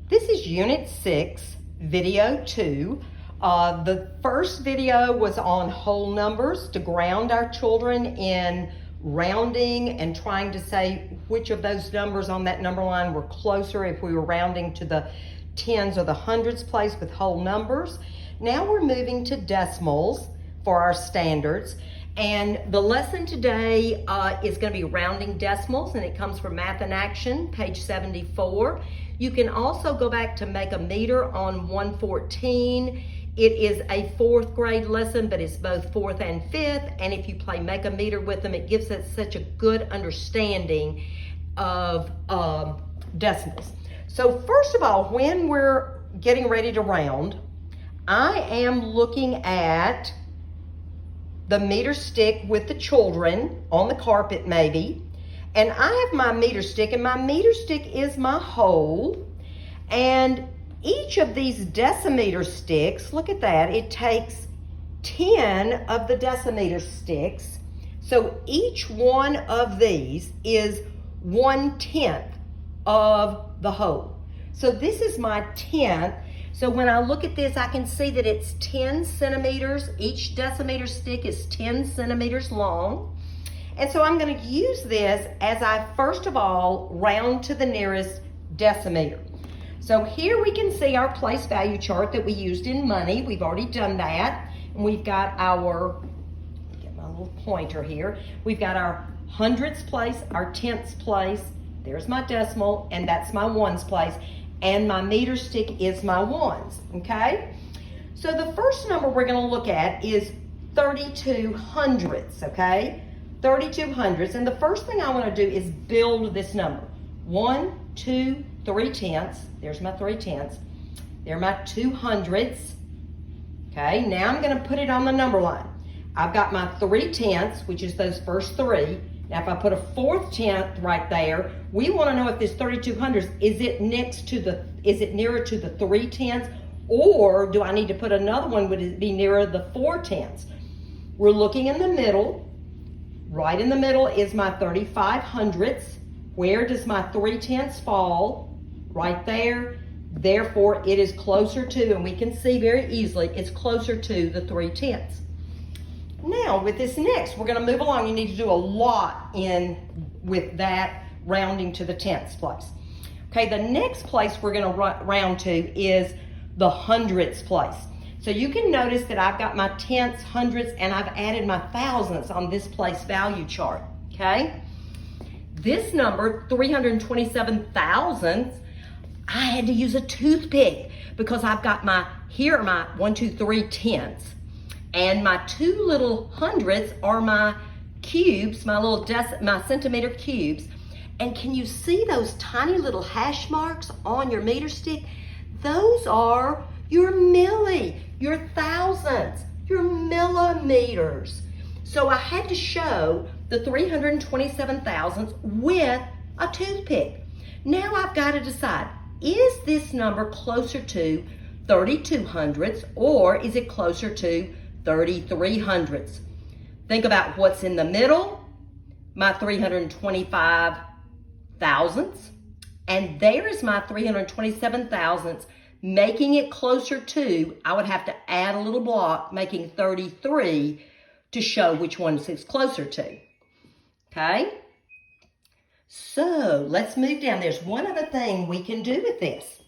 This is Unit 6, Video 2. The first video was on whole numbers to ground our children in rounding and trying to say which of those numbers on that number line were closer if we were rounding to the tens or the hundreds place with whole numbers. Now we're moving to decimals for our standards. And the lesson today is going to be rounding decimals, and it comes from Math in Action, page 74. You can also go back to Make a Meter on 114. It is a 4th grade lesson, but it's both 4th and 5th. And if you play Make a Meter with them, it gives us such a good understanding of decimals. So first of all, when we're getting ready to round, I am looking at the meter stick with the children on the carpet maybe. And I have my meter stick, and my meter stick is my hole. And each of these decimeter sticks, look at that, it takes 10 of the decimeter sticks. So each one of these is 1/10 of the hole. So this is my 10th. So when I look at this, I can see that it's 10 centimeters. Each decimeter stick is 10 centimeters long. And so I'm going to use this as I first of all round to the nearest decimeter. So here we can see our place value chart that we used in money. We've already done that. And we've got our, get my little pointer here. We've got our hundredths place, our tenths place. There's my decimal, and that's my ones place. And my meter stick is my ones, okay? So the first number we're gonna look at is 32 hundredths, okay? 32 hundredths, and the first thing I wanna do is build this number. 1, 2, 3 tenths, there's my 3 tenths. There are my 2 hundredths, okay? Now I'm gonna put it on the number line. I've got my 3 tenths, which is those first 3. Now, if I put a 4th tenth right there, we want to know if this 32 hundredths, is it nearer to the 3 tenths, or do I need to put another one? Would it be nearer the 4 tenths? We're looking in the middle. Right in the middle is my 35 hundredths. Where does my 3 tenths fall? Right there. Therefore, it is closer to, and we can see very easily, it's closer to the 3 tenths. Now, with this next, we're going to move along. You need to do a lot with that rounding to the tenths place. Okay, the next place we're going to round to is the hundredths place. So you can notice that I've got my tenths, hundredths, and I've added my thousandths on this place value chart, okay? This number, 327 thousandths, I had to use a toothpick because I've got here are my 1, 2, 3 tenths. And my 2 little hundredths are my cubes, my centimeter cubes. And can you see those tiny little hash marks on your meter stick? Those are your your thousandths, your millimeters. So I had to show the 327 thousandths with a toothpick. Now I've got to decide, is this number closer to 32 hundredths, or is it closer to 33 hundredths? Think about what's in the middle, my 325 thousandths, and there is my 327 thousandths, making it closer to, I would have to add a little block, making 33 to show which one it's closer to, okay? So let's move down. There's one other thing we can do with this.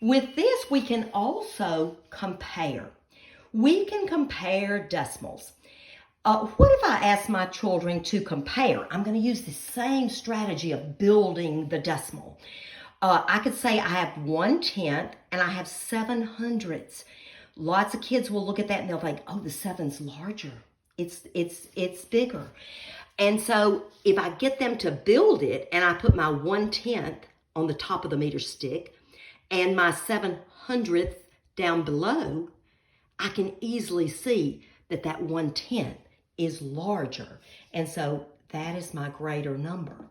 With this, we can also compare. We can compare decimals. What if I ask my children to compare? I'm going to use the same strategy of building the decimal. I could say I have 1/10 and I have 7 hundredths. Lots of kids will look at that and they'll think, oh, the 7's larger. It's bigger. And so if I get them to build it and I put my 1/10 on the top of the meter stick and my 7 hundredths down below, I can easily see that 1/10 is larger. And so that is my greater number.